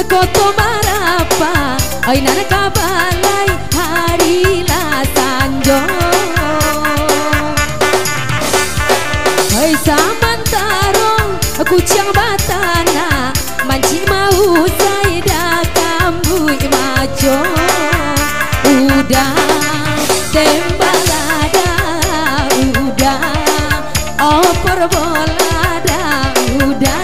Koto marapa, oi nana kabalai hari la sanjo. Oi samantaro, kucang batana, mancing mau saya kambu majo. Udah tembalada, udah oper bolada, udah.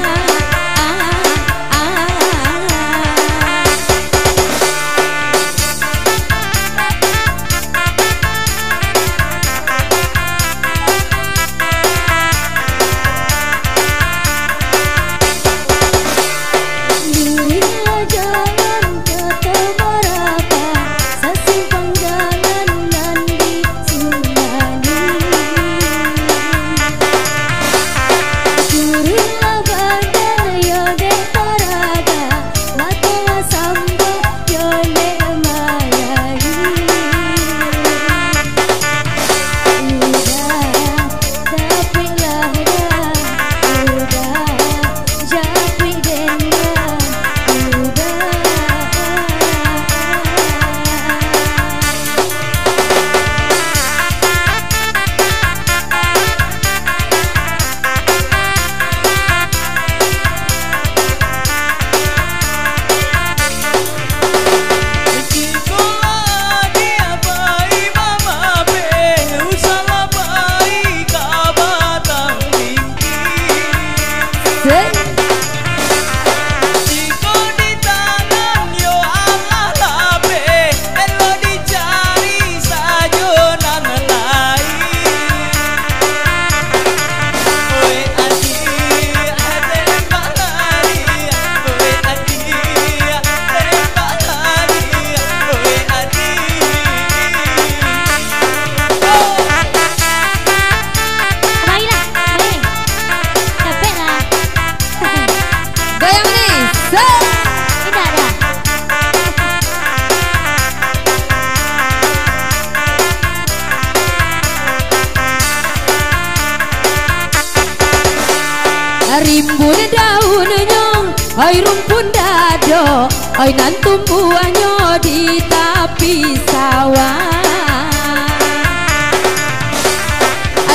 Rimbun daunnya, oi rumpun dado, oi nan tumbuhannya di tepi sawah.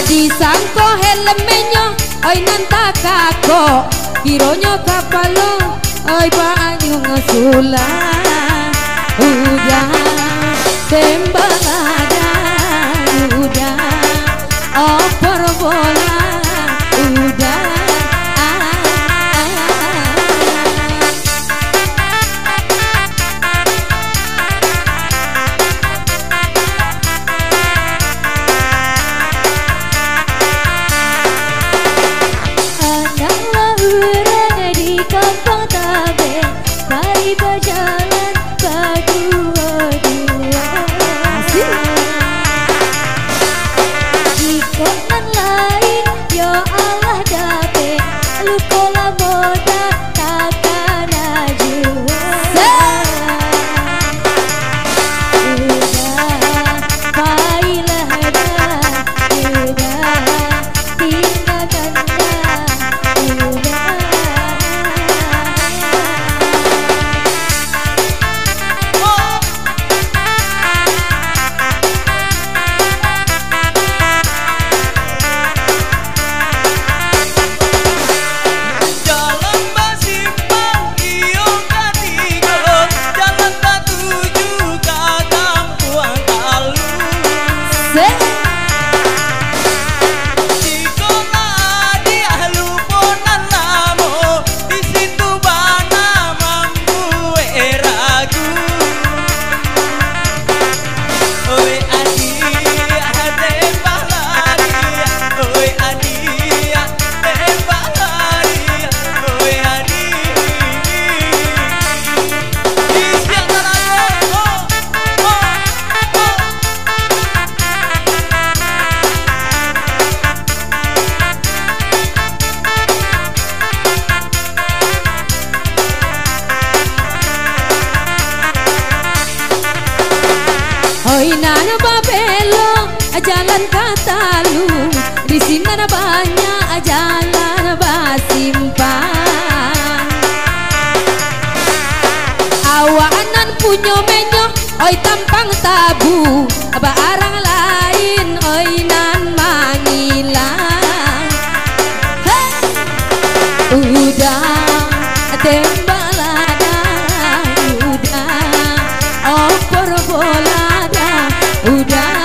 Adi sangko helmenya, oi nan takako, kironya kapalo, oi banyu ngesula. Udah tembalada, udah oper bola, udah. Mari berjalan berdua-dua. tembak lada udah oper bolada udah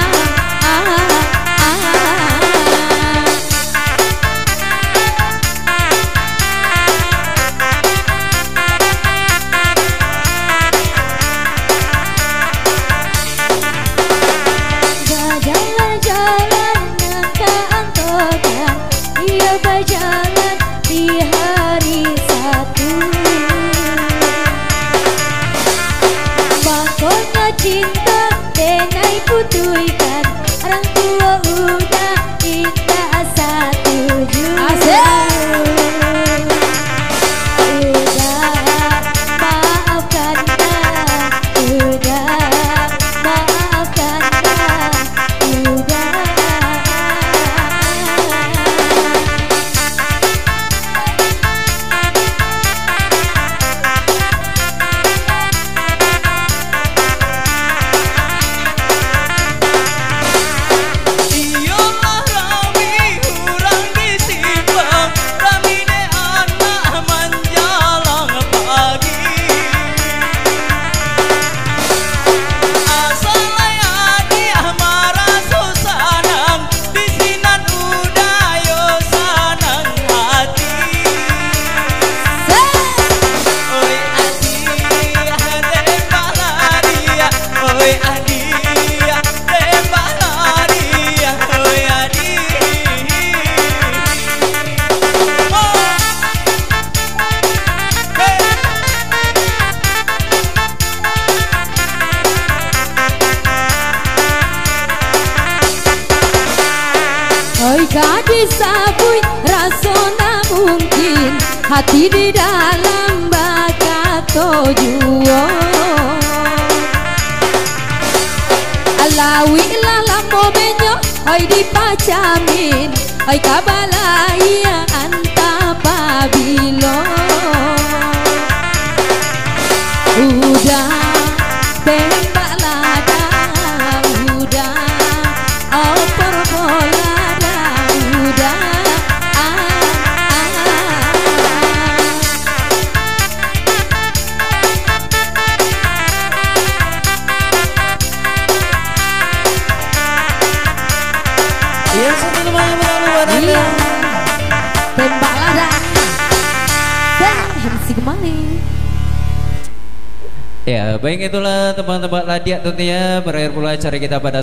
berjalan di hari satu, makanya cinta denai putuikan orang tua udah kita setuju. Udah maafkan udah maafkan udah. Oi gadis sabui rasona mungkin hati di dalam bakato juo alawi lalam momenyo oi dipacamin oi kabalaya anta pabilo udah tembak lada udah oper bola tembak lada dan MC kembali. Ya baik itulah tembak-tembak ladiak tentunya berakhir pula acara kita pada